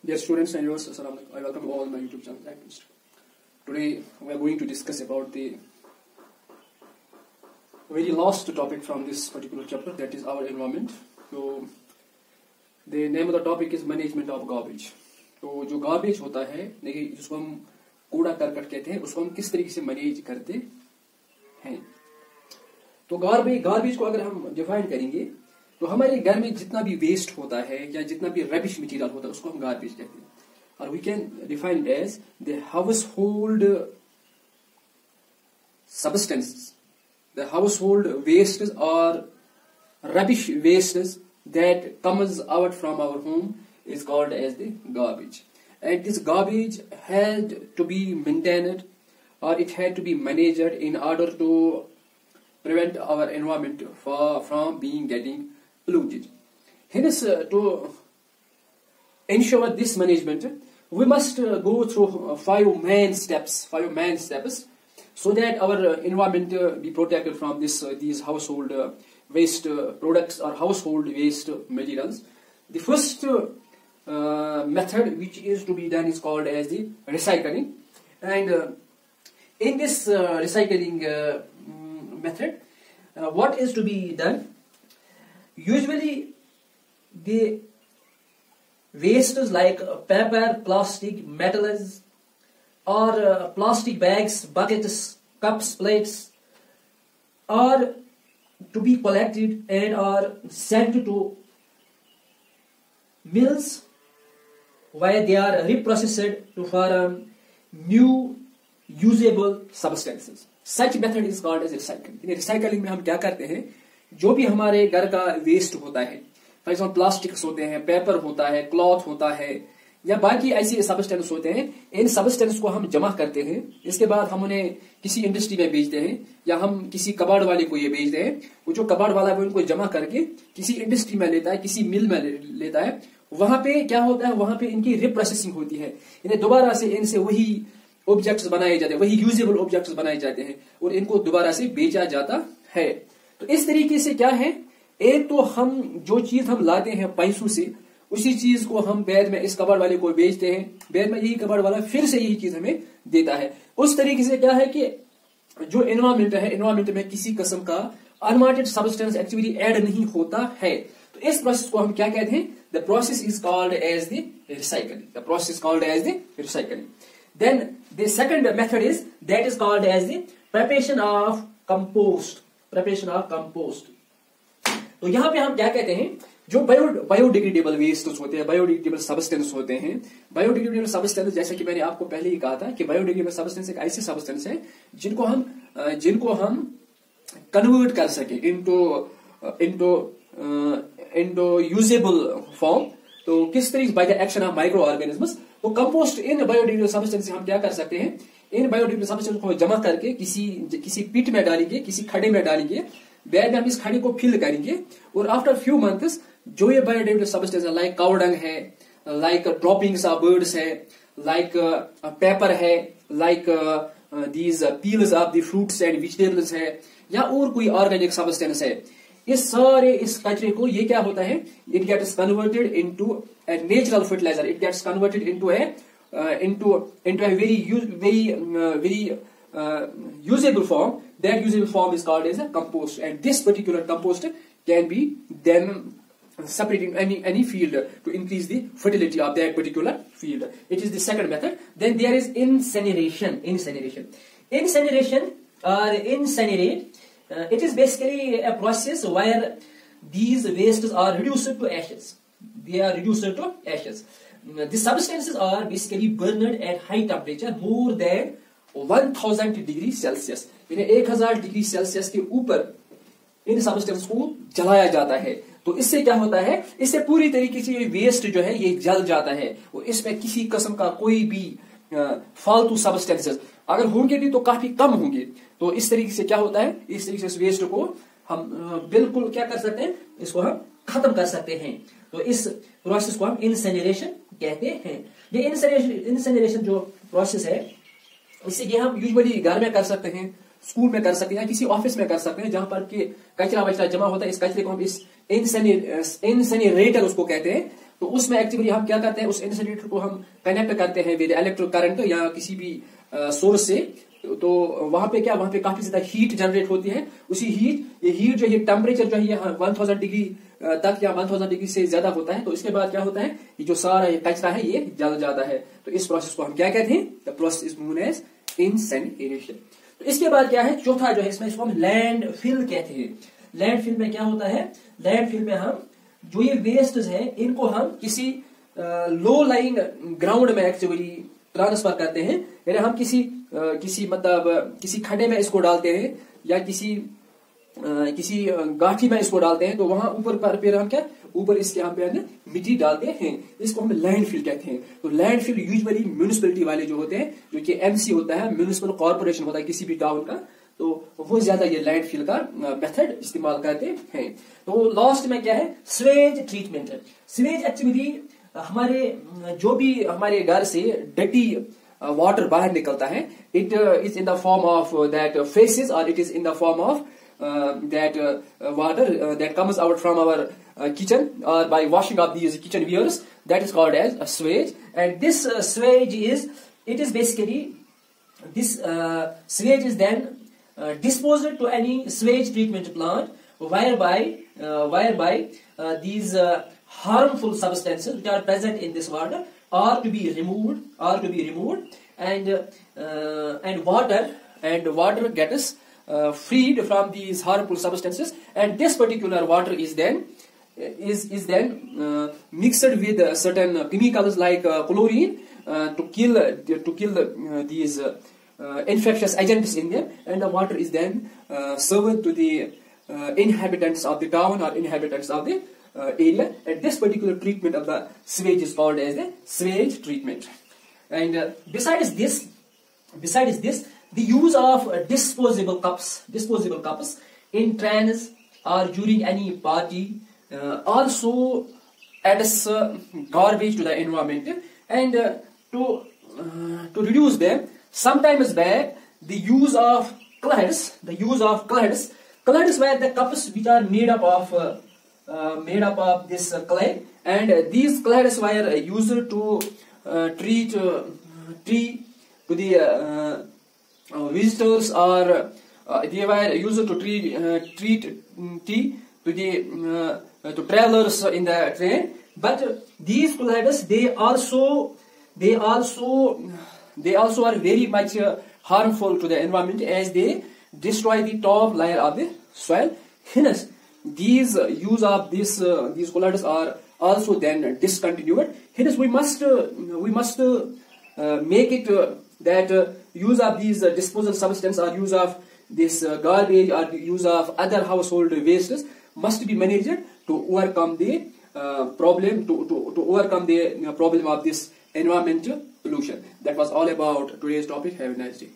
Dear students and viewers, Assalamu alaikum. I welcome all my YouTube channel activists. Today we are going to discuss about the very last topic from this particular chapter, that is our environment. So the name of the topic is management of garbage. तो जो garbage होता है, देखिए जिसको हम कूड़ा करकट कहते हैं, उसको हम किस तरीके से मैनेज करते हैं. तो garbage को अगर हम डिफाइन करेंगे तो हमारे घर में जितना भी वेस्ट होता है या जितना भी रबिश मटेरियल होता है उसको हम गार्बेज कहते हैं. और we can define it as the house hold substances, the house hold wastage और rubbish wastes that comes out from our home is called as the garbage. And this garbage had to be maintained or it had to be managed in order to prevent our environment from being getting polluted. Hence, to ensure this management, we must go through five main steps, so that our environment be protected from these household waste products or household waste materials. The first method which is to be done is called as the recycling. And in this recycling method, what is to be done? Usually the wastes like paper, plastic, metals, or plastic bags, buckets, cups, plates are to be collected and are sent to mills where they are reprocessed to form new usable substances. Such method is called as recycling. In recycling में हम क्या करते हैं, जो भी हमारे घर का वेस्ट होता है, फॉर एग्जाम्पल प्लास्टिक्स होते हैं, पेपर होता है, क्लॉथ होता है या बाकी ऐसे सबस्टेंस होते हैं, इन सबस्टेंस को हम जमा करते हैं. इसके बाद हम उन्हें किसी इंडस्ट्री में बेचते हैं या हम किसी कबाड़ वाले को ये बेचते हैं. वो जो कबाड़ वाला है वो इनको जमा करके किसी इंडस्ट्री में लेता है, किसी मिल में लेता है. वहां पे क्या होता है, वहां पे इनकी रिप्रोसेसिंग होती है. इन्हें दोबारा से इनसे वही ऑब्जेक्ट्स बनाए जाते हैं, वही यूजेबल ऑब्जेक्ट्स बनाए जाते हैं और इनको दोबारा से बेचा जाता है. तो इस तरीके से क्या है, एक तो हम जो चीज हम लाते हैं पैसों से, उसी चीज को हम बाद में इस कबाड़ वाले को बेचते हैं, बाद में यही कबाड़ वाला फिर से यही चीज हमें देता है. उस तरीके से क्या है कि जो एनवायरमेंट है, एनवायरमेंट में किसी किस्म का अनवांटेड सब्सटेंस एक्चुअली ऐड नहीं होता है. तो इस प्रोसेस को हम क्या कहते हैं, the process is called as the recycling. The process called as the recycling. Then the second method is that is called as the preparation of compost. Preparation of compost. तो यहाँ पे हम क्या कहते हैं, जो बायोडिग्रेडेबल वेस्ट होते हैं, बायोडिग्रेडेबल सबस्टेंस होते हैं. बायोडिग्रेडेबल सबस्टेंस, जैसे कि मैंने आपको पहले ही कहा था कि बायोडिग्रेडेबल सबस्टेंस एक ऐसे सबस्टेंस है जिनको हम कन्वर्ट कर सके इनटू यूजेबल फॉर्म. तो किस तरीके by the action of micro organisms. तो कंपोस्ट इन बायोडिग्रेडेबल सब्सटेंस से हम क्या कर सकते हैं, इन बायोडिग्रेडेबल सब्सटेंस को जमा करके किसी पिट में डालेंगे, किसी खड्डे में डालेंगे. बाद में हम इस खड्डे को फिल करेंगे और आफ्टर फ्यू मंथ्स जो ये बायोडिग्रेडेबल सब्सटेंस है, लाइक काउ डंग है, लाइक ड्रॉपिंग्स ऑफ बर्ड्स है, लाइक पेपर है, like these peels of the fruits and vegetables है, या और कोई ऑर्गेनिक सब्सटेंस है, इस कचरे को ये क्या होता है, it gets converted into a natural fertilizer. It gets converted into a very usable form. That usable form is called as a compost, and this particular compost can be then separated in any field to increase the fertility of that particular field. It is the second method. Then there is incineration or incinerate. It is basically a process where these wastes are reduced to ashes. They are reduced to ashes. The substances are basically burned at high temperature, more than 1000 degree Celsius. यानी 1000 degree Celsius के ऊपर इन substance को जलाया जाता है. तो इससे क्या होता है, इससे पूरी तरीके से ये वेस्ट जो है ये जल जाता है और इसमें किसी किस्म का कोई भी फालतू सब्सटेंसेस अगर होंगे भी तो काफी कम होंगे. तो इस तरीके से क्या होता है, इस तरीके से वेस्ट को हम बिल्कुल क्या कर सकते हैं, इसको हम खत्म कर सकते हैं. तो इस प्रोसेस को हम इंसिनरेशन कहते हैं. ये इंसिनरेशन जो प्रोसेस है, इससे ये हम यूजुअली घर में कर सकते हैं, स्कूल में कर सकते हैं, किसी ऑफिस में कर सकते हैं, जहां पर कि कचरा वचरा जमा होता है. इस कचरे को हम इस इंसिनरेटर उसको कहते हैं. तो उसमें एक्चुअली हम क्या करते हैं, उस इंसिनेटर को हम कनेक्ट करते हैं विद इलेक्ट्रिक करंट या किसी भी सोर्स से। तो वहां पे क्या, वहां पे काफी ज्यादा हीट जनरेट होती है। उसी हीट जो है, टेम्परेचर जो है 1000 डिग्री तक या 1000 डिग्री से ज्यादा होता है। तो इसके बाद क्या होता है, ये जो सारा ये कचरा है ये जल जाता है। तो इस प्रोसेस को हम क्या कहते हैं, the process is known as incineration. तो इसके बाद क्या है, चौथा जो है इसमें, इसको हम लैंड फिल कहते हैं। लैंड फिल में क्या होता है, लैंड फिल में हम जो ये वेस्ट है इनको हम किसी लो लाइंग ग्राउंड में एक्चुअली ट्रांसफर करते हैं। यानी हम किसी मतलब किसी खड्डे में इसको डालते हैं या किसी गाठी में इसको डालते हैं। तो वहां ऊपर पर फिर हम क्या, ऊपर इसके यहाँ पे मिट्टी डालते हैं। इसको हम लैंडफिल कहते हैं। तो लैंडफिल यूजुअली म्यूनिसिपैलिटी वाले जो होते हैं, जो कि एमसी होता है, म्यूनिसिपल कॉर्पोरेशन होता है किसी भी टाउन का, तो वो ज्यादा ये लैंडफिल का मेथड इस्तेमाल करते हैं। तो लास्ट में क्या है, स्वेज ट्रीटमेंट। स्वेज एक्चुअली हमारे जो भी हमारे घर से डटी वाटर बाहर निकलता है, it is in the form of that phases, और it is in the form of that water that comes out from our kitchen or by washing of these kitchen wares, that is called as a swage. And this swage is basically, this swage is then disposed to any swage treatment plant, whereby these harmful substances which are present in this water are to be removed, and water gets freed from these harmful substances, and this particular water is then mixed with certain chemicals like chlorine to kill these infectious agents in them, and the water is then served to the inhabitants of the town or inhabitants of the area. And this particular treatment of the sewage is called as the sewage treatment. And besides this, the use of disposable cups in trains or during any party also adds garbage to the environment. And to reduce them, sometimes back the use of clads were the cups which are made up of this clay, and these clads were used to treat to the visitors, or they were used to treat tea to the to travelers in the train. But these clads, they also are very much harmful to the environment, as they destroy the top layer of the soil. Hence, these use of these clads are also then discontinued. Hence, we must make it that use of these disposal substance, or use of this garbage, or use of other household wastes must be managed to overcome the problem, to overcome the problem of this environmental pollution. That was all about today's topic. Have a nice day.